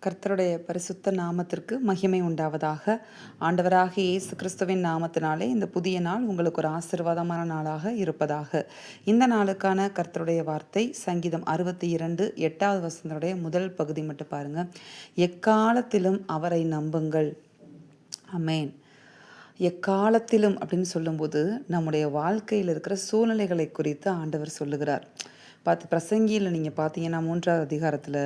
கர்த்தருடைய பரிசுத்த நாமத்திற்கு மகிமை உண்டாவதாக. ஆண்டவராகிய இயேசு கிறிஸ்துவின் நாமத்தினாலே இந்த புதிய நாள் உங்களுக்கு ஒரு ஆசீர்வாதமான நாளாக இருப்பதாக. இந்த நாளுக்கான கர்த்தருடைய வார்த்தை சங்கீதம் 62 8வது வசனத்துடைய முதல் பகுதி மட்டும் பாருங்க. எக்காலத்திலும் அவரை நம்புங்கள். ஆமென். எக்காலத்திலும் அப்படின்னு சொல்லும்போது நம்முடைய வாழ்க்கையில் இருக்கிற சூழ்நிலைகளை குறித்து ஆண்டவர் சொல்லுகிறார். பிரசங்கியில் நீங்கள் பார்த்தீங்கன்னா 3வது அதிகாரத்தில்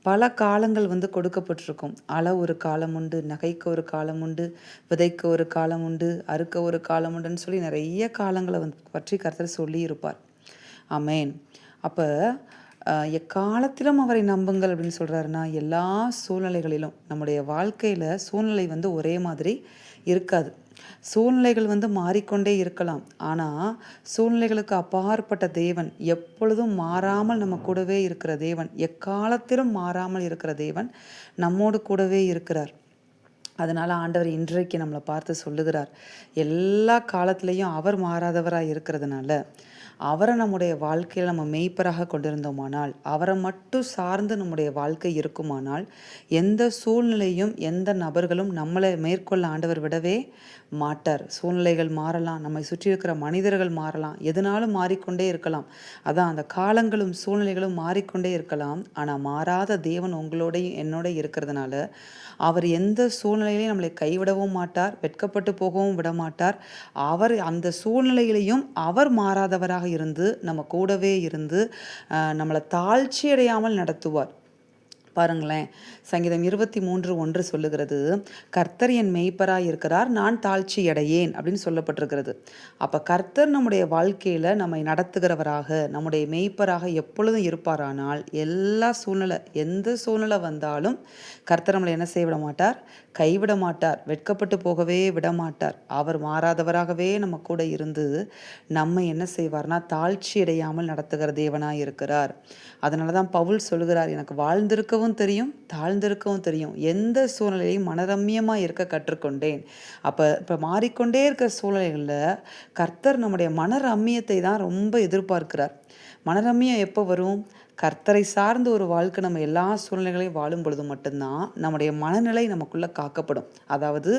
பல காலங்கள் கொடுக்கப்பட்டிருக்கும். அழ ஒரு காலம் உண்டு, நகைக்க ஒரு காலம் உண்டு, விதைக்க ஒரு காலம் உண்டு, அறுக்க ஒரு காலம் உண்டுன்னு சொல்லி நிறைய காலங்களை பற்றி கர்த்தர் சொல்லி இருப்பார். ஆமென். அப்போ எக்காலத்திலும் அவரை நம்புங்கள் அப்படின்னு சொல்கிறாருன்னா, எல்லா சூழ்நிலைகளிலும் நம்முடைய வாழ்க்கையில் சூழ்நிலை ஒரே மாதிரி இருக்காது. சூழ்நிலைகள் மாறிக்கொண்டே இருக்கலாம். ஆனால் சூழ்நிலைகளுக்கு அப்பாற்பட்ட தேவன், எப்பொழுதும் மாறாமல் நம்ம கூடவே இருக்கிற தேவன், எக்காலத்திலும் மாறாமல் இருக்கிற தேவன் நம்மோடு கூடவே இருக்கிறார். அதனால் ஆண்டவர் இன்றைக்கு நம்மளை பார்த்து சொல்லுகிறார், எல்லா காலத்திலையும் அவர் மாறாதவராக இருக்கிறதுனால அவரை நம்முடைய வாழ்க்கையில் நம்ம மெய்ப்பராக கொண்டிருந்தோமானால், அவரை மட்டும் சார்ந்து நம்முடைய வாழ்க்கை இருக்குமானால், எந்த சூழ்நிலையும் எந்த நபர்களும் நம்மளை மேற்கொள்ள ஆண்டவர் விடவே மாட்டார். சூழ்நிலைகள் மாறலாம், நம்மை சுற்றி இருக்கிற மனிதர்கள் மாறலாம், எதுனாலும் மாறிக்கொண்டே இருக்கலாம். அதான் அந்த காலங்களும் சூழ்நிலைகளும் மாறிக்கொண்டே இருக்கலாம். ஆனால் மாறாத தேவன் உங்களோடையும் என்னோட இருக்கிறதுனால அவர் எந்த சூழ்நிலையிலையும் நம்மளை கைவிடவும் மாட்டார், வெட்கப்பட்டு போகவும் விட மாட்டார். அவர் அந்த சூழ்நிலையிலையும் அவர் மாறாதவராக இருந்து நம்ம கூடவே இருந்து நம்மளை தாழ்ச்சி அடையாமல் நடத்துவார். பாருங்களேன், சங்கீதம் 23:1 சொல்லுகிறது, கர்த்தர் என் மெய்ப்பராய் இருக்கிறார், நான் தாழ்ச்சி அடையேன் அப்படின்னு சொல்லப்பட்டிருக்கிறது. அப்போ கர்த்தர் நம்முடைய வாழ்க்கையில் நம்மை நடத்துகிறவராக, நம்முடைய மெய்ப்பராக எப்பொழுதும் இருப்பாரானால், எல்லா சூழ்நிலை எந்த சூழ்நிலை வந்தாலும் கர்த்தர் நம்மளை என்ன செய்ய விட மாட்டார், கைவிட மாட்டார், வெட்கப்பட்டு போகவே விட மாட்டார். அவர் மாறாதவராகவே நம்ம கூட இருந்து நம்மை என்ன செய்வார்னா தாழ்ச்சி அடையாமல் நடத்துகிற தேவனாய் இருக்கிறார். அதனால தான் பவுல் சொல்லுகிறார், எனக்கு வாழ்ந்திருக்கவும் தெரியும், தாழ்ந்திருக்கவும் தெரியும், எந்த சூழ்நிலையும் மனரம்யமாக இருக்க கற்றுக்கொண்டேன். இப்போ மாறிக்கொண்டே இருக்கிற சூழ்நிலைகளில் கர்த்தர் நம்முடைய மனரம்யத்தை தான் ரொம்ப எதிர்பார்க்கிறார். மனரம்யம் எப்போ வரும்? கர்த்தரை சார்ந்த ஒரு வாழ்க்கை நம்ம எல்லா சூழ்நிலைகளையும் வாழும் பொழுது மட்டும்தான் நம்முடைய மனநிலை நமக்குள்ளே காக்கப்படும். அதாவது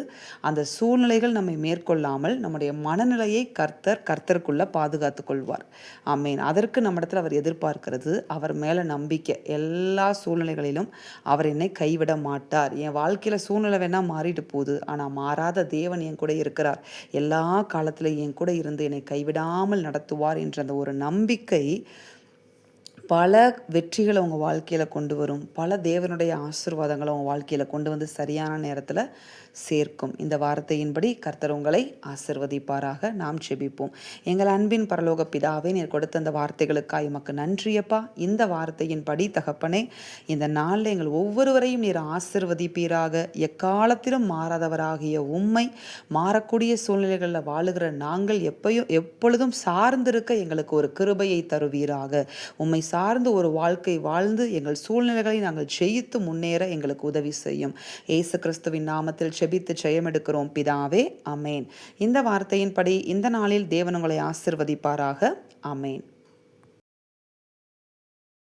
அந்த சூழ்நிலைகள் நம்மை மேற்கொள்ளாமல் நம்முடைய மனநிலையை கர்த்தருக்குள்ளே பாதுகாத்து கொள்வார். ஆமேன். அதற்கு நம்ம இடத்துல அவர் எதிர்பார்க்கிறது அவர் மேலே நம்பிக்கை. எல்லா சூழ்நிலைகளிலும் அவர் என்னை கைவிட மாட்டார். என் வாழ்க்கையில் சூழ்நிலை வேணால் மாறிட்டு போகுது, ஆனால் மாறாத தேவன் என் கூட இருக்கிறார், எல்லா காலத்திலும் என் கூட இருந்து என்னை கைவிடாமல் நடத்துவார் என்ற அந்த ஒரு நம்பிக்கை பல வெற்றிகளை உங்கள் வாழ்க்கையில் கொண்டு வரும். பல தேவனுடைய ஆசீர்வாதங்களை உங்கள் வாழ்க்கையில் கொண்டு வந்து சரியான நேரத்தில் சேர்க்கும். இந்த வார்த்தையின்படி கர்த்தர் உங்களை ஆசீர்வதிப்பாராக. நாம் செபிப்போம். எங்கள் அன்பின் பரலோக பிதாவே, நீர் கொடுத்த அந்த வார்த்தைகளுக்காக எமக்கு நன்றியப்பா. இந்த வார்த்தையின்படி தகப்பனே, இந்த நாளில் எங்கள் ஒவ்வொருவரையும் நீர் ஆசீர்வதிப்பீராக. எக்காலத்திலும் மாறாதவராகிய உம்மை மாறக்கூடிய சூழ்நிலைகளில் வாழுகிற நாங்கள் எப்பொழுதும் சார்ந்திருக்க எங்களுக்கு ஒரு கிருபையை தருவீராக. உம்மை சார்ந்து ஒரு வாழ்க்கை வாழ்ந்து எங்கள் சூழ்நிலைகளை நாங்கள் ஜெயித்து முன்னேற எங்களுக்கு உதவி செய்யும். இயேசு கிறிஸ்துவின் நாமத்தில் செபித்து ஜெயமெடுக்கிறோம் பிதாவே, ஆமேன். இந்த வார்த்தையின்படி இந்த நாளில் தேவன் உங்களை ஆசீர்வதிப்பாராக. ஆமேன்.